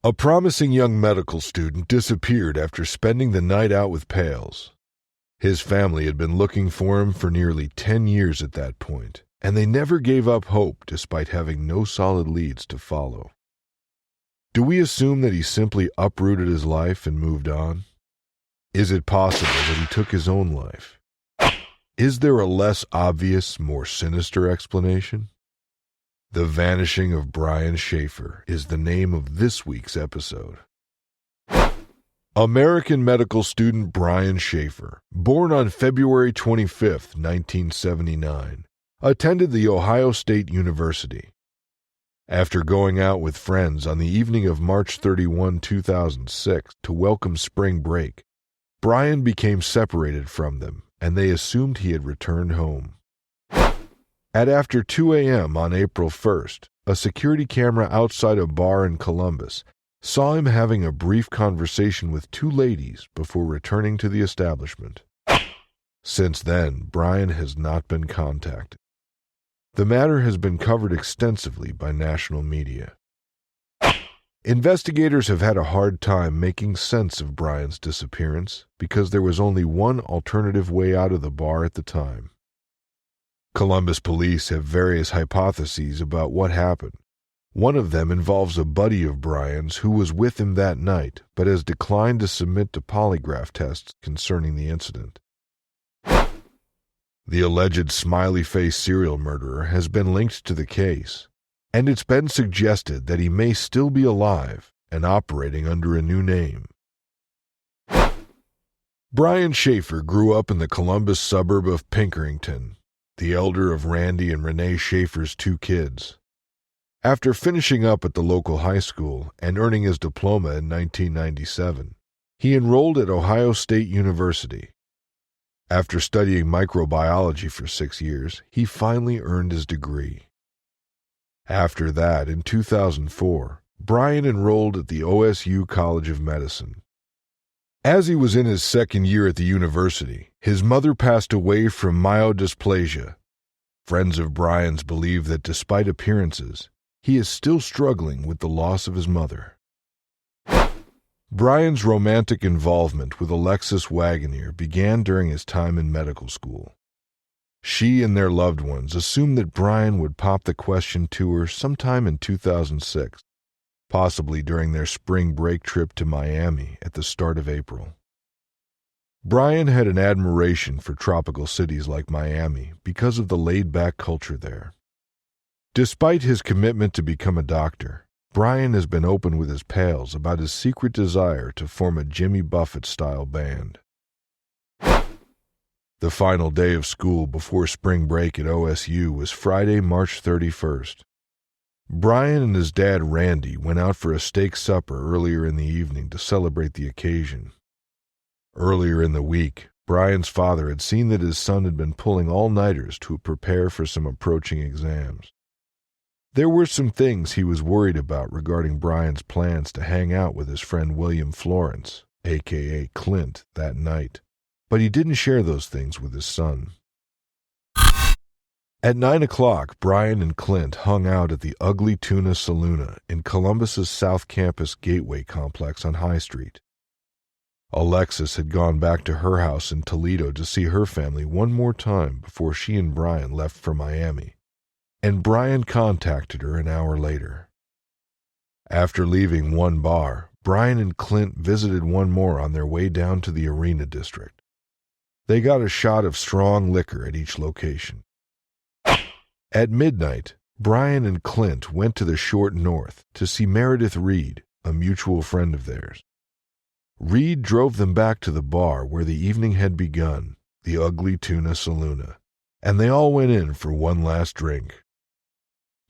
A promising young medical student disappeared after spending the night out with pals. His family had been looking for him for nearly 10 years at that point, and they never gave up hope despite having no solid leads to follow. Do we assume that he simply uprooted his life and moved on? Is it possible that he took his own life? Is there a less obvious, more sinister explanation? The Vanishing of Brian Shaffer is the name of this week's episode. American medical student Brian Shaffer, born on February 25, 1979, attended the Ohio State University. After going out with friends on the evening of March 31, 2006 to welcome spring break, Brian became separated from them, and they assumed he had returned home. At after 2 a.m. on April 1st, a security camera outside a bar in Columbus saw him having a brief conversation with two ladies before returning to the establishment. Since then, Brian has not been contacted. The matter has been covered extensively by national media. Investigators have had a hard time making sense of Brian's disappearance because there was only one alternative way out of the bar at the time. Columbus police have various hypotheses about what happened. One of them involves a buddy of Brian's who was with him that night but has declined to submit to polygraph tests concerning the incident. The alleged Smiley Face serial murderer has been linked to the case, and it's been suggested that he may still be alive and operating under a new name. Brian Shaffer grew up in the Columbus suburb of Pinkerington, the elder of Randy and Renee Shaffer's two kids. After finishing up at the local high school and earning his diploma in 1997, he enrolled at Ohio State University. After studying microbiology for 6 years, he finally earned his degree. After that, in 2004, Brian enrolled at the OSU College of Medicine. As he was in his second year at the university, his mother passed away from myodysplasia. Friends of Brian's believe that despite appearances, he is still struggling with the loss of his mother. Brian's romantic involvement with Alexis Wagoneer began during his time in medical school. She and their loved ones assumed that Brian would pop the question to her sometime in 2006, possibly during their spring break trip to Miami at the start of April. Brian had an admiration for tropical cities like Miami because of the laid-back culture there. Despite his commitment to become a doctor, Brian has been open with his pals about his secret desire to form a Jimmy Buffett-style band. The final day of school before spring break at OSU was Friday, March 31st. Brian and his dad, Randy, went out for a steak supper earlier in the evening to celebrate the occasion. Earlier in the week, Brian's father had seen that his son had been pulling all-nighters to prepare for some approaching exams. There were some things he was worried about regarding Brian's plans to hang out with his friend William Florence, a.k.a. Clint, that night, but he didn't share those things with his son. At 9 o'clock, Brian and Clint hung out at the Ugly Tuna Saloon in Columbus's South Campus Gateway complex on High Street. Alexis had gone back to her house in Toledo to see her family one more time before she and Brian left for Miami, and Brian contacted her an hour later. After leaving one bar, Brian and Clint visited one more on their way down to the Arena District. They got a shot of strong liquor at each location. At midnight, Brian and Clint went to the Short North to see Meredith Reed, a mutual friend of theirs. Reed drove them back to the bar where the evening had begun, the Ugly Tuna Saloon, and they all went in for one last drink.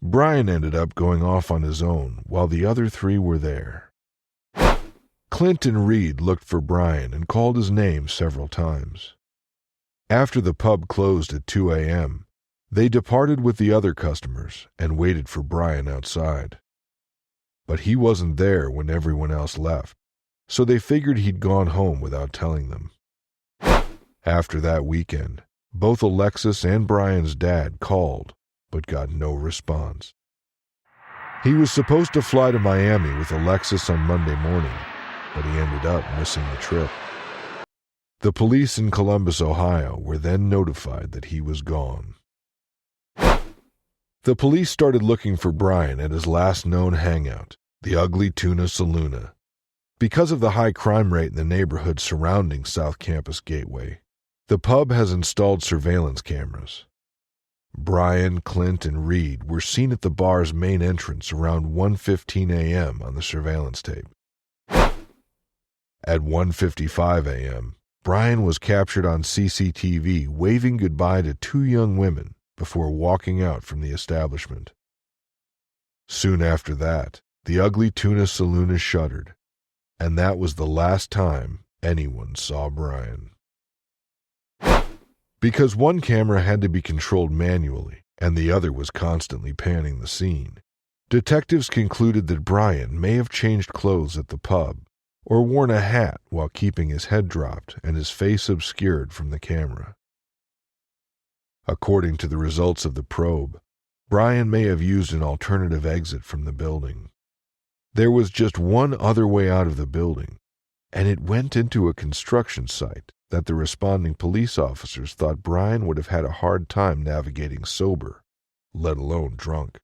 Brian ended up going off on his own while the other three were there. Clint and Reed looked for Brian and called his name several times. After the pub closed at 2 a.m., they departed with the other customers and waited for Brian outside. But he wasn't there when everyone else left, so they figured he'd gone home without telling them. After that weekend, both Alexis and Brian's dad called, but got no response. He was supposed to fly to Miami with Alexis on Monday morning, but he ended up missing the trip. The police in Columbus, Ohio, were then notified that he was gone. The police started looking for Brian at his last known hangout, the Ugly Tuna Saloon. Because of the high crime rate in the neighborhood surrounding South Campus Gateway, the pub has installed surveillance cameras. Brian, Clint, and Reed were seen at the bar's main entrance around 1:15 a.m. on the surveillance tape. At 1:55 a.m., Brian was captured on CCTV waving goodbye to two young women before walking out from the establishment. Soon after that, the Ugly Tuna Saloon is shuttered, and that was the last time anyone saw Brian. Because one camera had to be controlled manually and the other was constantly panning the scene, detectives concluded that Brian may have changed clothes at the pub or worn a hat while keeping his head dropped and his face obscured from the camera. According to the results of the probe, Brian may have used an alternative exit from the building. There was just one other way out of the building, and it went into a construction site that the responding police officers thought Brian would have had a hard time navigating sober, let alone drunk.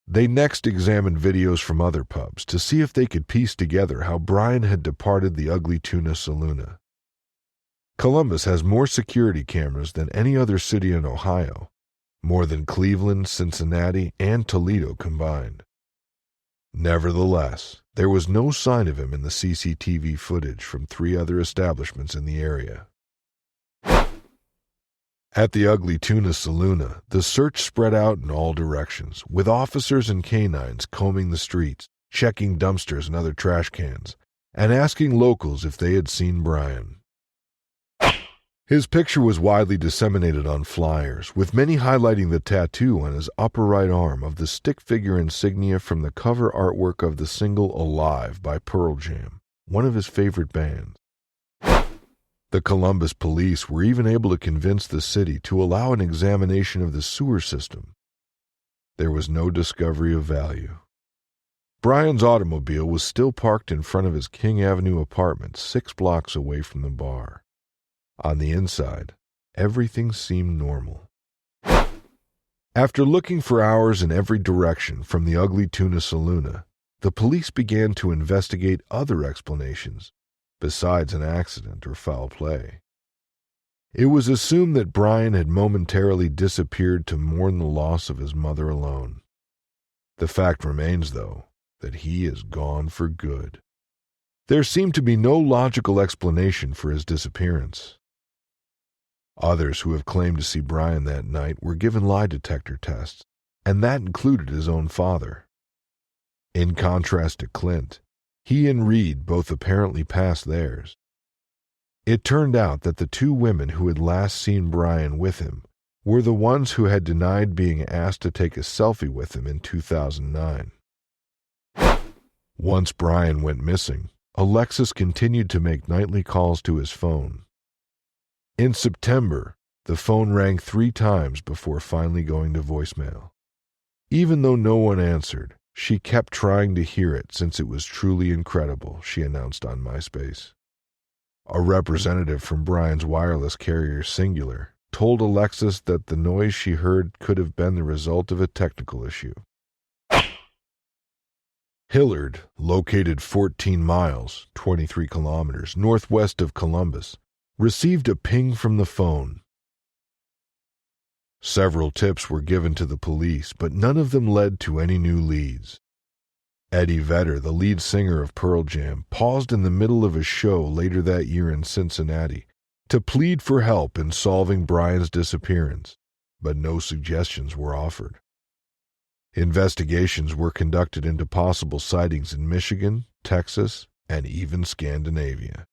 They next examined videos from other pubs to see if they could piece together how Brian had departed the Ugly Tuna Saloon. Columbus has more security cameras than any other city in Ohio, more than Cleveland, Cincinnati, and Toledo combined. Nevertheless, there was no sign of him in the CCTV footage from 3 other establishments in the area. At the Ugly Tuna Saloon, the search spread out in all directions, with officers and canines combing the streets, checking dumpsters and other trash cans, and asking locals if they had seen Brian. His picture was widely disseminated on flyers, with many highlighting the tattoo on his upper right arm of the stick figure insignia from the cover artwork of the single Alive by Pearl Jam, one of his favorite bands. The Columbus police were even able to convince the city to allow an examination of the sewer system. There was no discovery of value. Brian's automobile was still parked in front of his King Avenue apartment 6 blocks away from the bar. On the inside, everything seemed normal. After looking for hours in every direction from the Ugly Tuna Saloon, the police began to investigate other explanations, besides an accident or foul play. It was assumed that Brian had momentarily disappeared to mourn the loss of his mother alone. The fact remains, though, that he is gone for good. There seemed to be no logical explanation for his disappearance. Others who have claimed to see Brian that night were given lie detector tests, and that included his own father. In contrast to Clint, he and Reed both apparently passed theirs. It turned out that the 2 women who had last seen Brian with him were the ones who had denied being asked to take a selfie with him in 2009. Once Brian went missing, Alexis continued to make nightly calls to his phone. In September, the phone rang 3 times before finally going to voicemail. Even though no one answered, she kept trying to hear it since it was truly incredible, she announced on MySpace. A representative from Brian's wireless carrier, Singular, told Alexis that the noise she heard could have been the result of a technical issue. Hillard, located 14 miles, 23 kilometers, northwest of Columbus, received a ping from the phone. Several tips were given to the police, but none of them led to any new leads. Eddie Vedder, the lead singer of Pearl Jam, paused in the middle of a show later that year in Cincinnati to plead for help in solving Brian's disappearance, but no suggestions were offered. Investigations were conducted into possible sightings in Michigan, Texas, and even Scandinavia.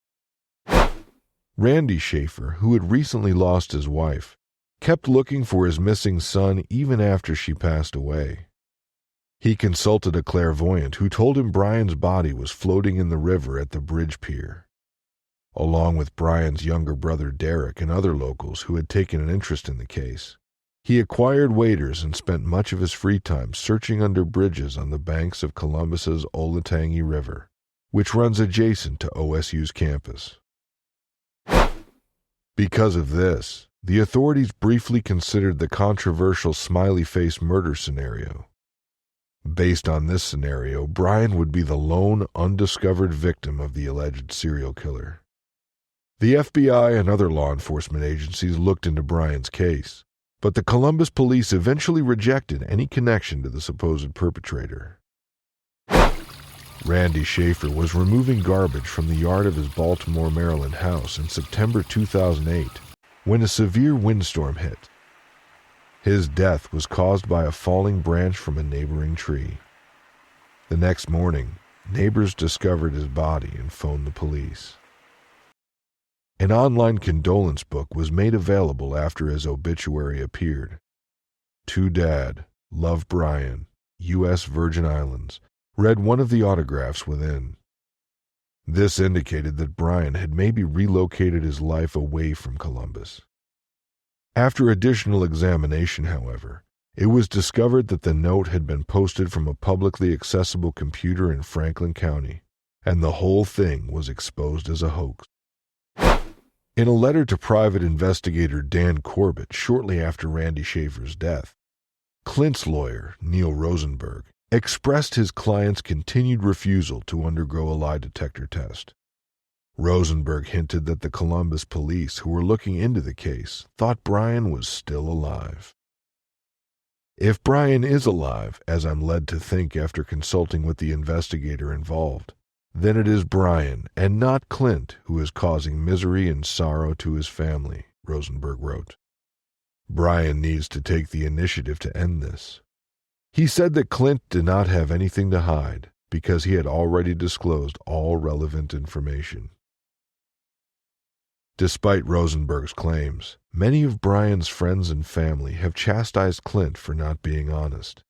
Randy Shaffer, who had recently lost his wife, kept looking for his missing son even after she passed away. He consulted a clairvoyant who told him Brian's body was floating in the river at the bridge pier. Along with Brian's younger brother Derek and other locals who had taken an interest in the case, He acquired waders and spent much of his free time searching under bridges on the banks of Columbus's Olentangy River, which runs adjacent to OSU's campus. Because of this, the authorities briefly considered the controversial Smiley Face murder scenario. Based on this scenario, Brian would be the lone undiscovered victim of the alleged serial killer. The FBI and other law enforcement agencies looked into Brian's case, but the Columbus police eventually rejected any connection to the supposed perpetrator. Randy Shaffer was removing garbage from the yard of his Baltimore, Maryland house in September 2008 when a severe windstorm hit. His death was caused by a falling branch from a neighboring tree. The next morning, neighbors discovered his body and phoned the police. An online condolence book was made available after his obituary appeared. To Dad, Love Brian, U.S. Virgin Islands, read one of the autographs within. This indicated that Brian had maybe relocated his life away from Columbus. After additional examination, however, it was discovered that the note had been posted from a publicly accessible computer in Franklin County, and the whole thing was exposed as a hoax. In a letter to private investigator Dan Corbett shortly after Randy Shaffer's death, Clint's lawyer, Neil Rosenberg, expressed his client's continued refusal to undergo a lie detector test. Rosenberg hinted that the Columbus police, who were looking into the case, thought Brian was still alive. If Brian is alive, as I'm led to think after consulting with the investigator involved, then it is Brian and not Clint who is causing misery and sorrow to his family, Rosenberg wrote. Brian needs to take the initiative to end this. He said that Clint did not have anything to hide because he had already disclosed all relevant information. Despite Rosenberg's claims, many of Brian's friends and family have chastised Clint for not being honest.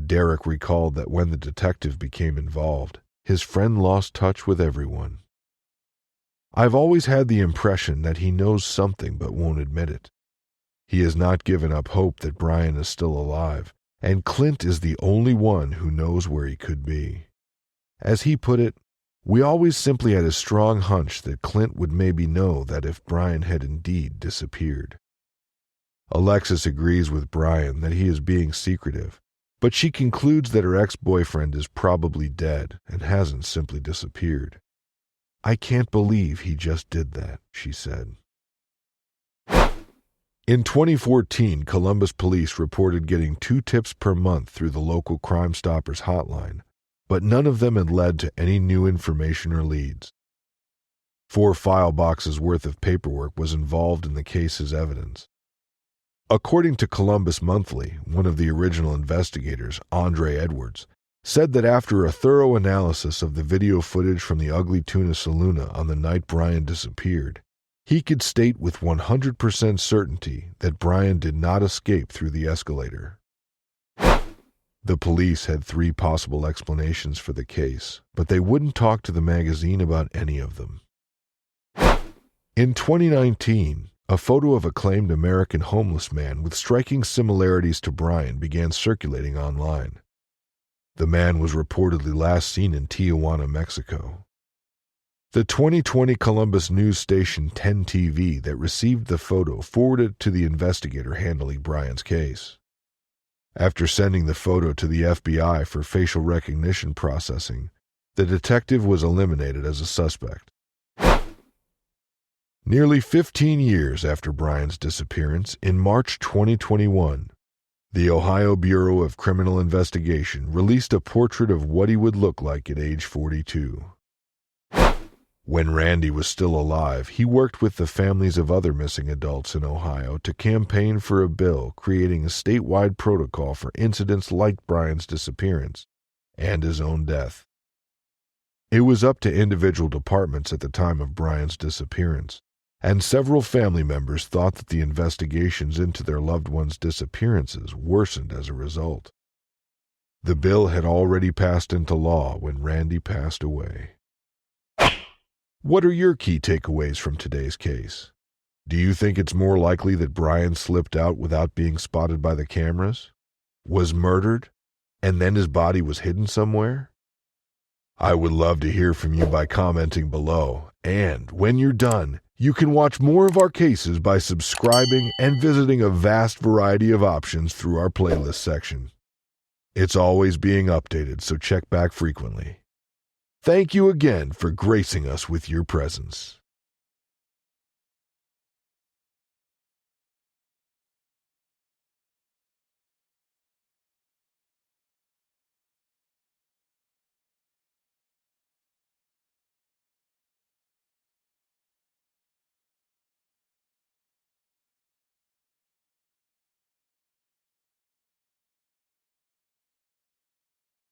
Derek recalled that when the detective became involved, his friend lost touch with everyone. I've always had the impression that he knows something but won't admit it. He has not given up hope that Brian is still alive, and Clint is the only one who knows where he could be. As he put it, we always simply had a strong hunch that Clint would maybe know that if Brian had indeed disappeared. Alexis agrees with Brian that he is being secretive, but she concludes that her ex-boyfriend is probably dead and hasn't simply disappeared. I can't believe he just did that, she said. In 2014, Columbus police reported getting 2 tips per month through the local Crime Stoppers hotline, but none of them had led to any new information or leads. 4 file boxes worth of paperwork was involved in the case's evidence. According to Columbus Monthly, one of the original investigators, Andre Edwards, said that after a thorough analysis of the video footage from the Ugly Tuna Saloon on the night Brian disappeared, he could state with 100% certainty that Brian did not escape through the escalator. The police had 3 possible explanations for the case, but they wouldn't talk to the magazine about any of them. In 2019, a photo of a claimed American homeless man with striking similarities to Brian began circulating online. The man was reportedly last seen in Tijuana, Mexico. The 2020 Columbus news station 10 TV that received the photo forwarded it to the investigator handling Brian's case. After sending the photo to the FBI for facial recognition processing, the detective was eliminated as a suspect. Nearly 15 years after Brian's disappearance, in March 2021, the Ohio Bureau of Criminal Investigation released a portrait of what he would look like at age 42. When Randy was still alive, he worked with the families of other missing adults in Ohio to campaign for a bill creating a statewide protocol for incidents like Brian's disappearance and his own death. It was up to individual departments at the time of Brian's disappearance, and several family members thought that the investigations into their loved ones' disappearances worsened as a result. The bill had already passed into law when Randy passed away. What are your key takeaways from today's case? Do you think it's more likely that Brian slipped out without being spotted by the cameras? Was murdered? And then his body was hidden somewhere? I would love to hear from you by commenting below. And when you're done, you can watch more of our cases by subscribing and visiting a vast variety of options through our playlist section. It's always being updated, so check back frequently. Thank you again for gracing us with your presence.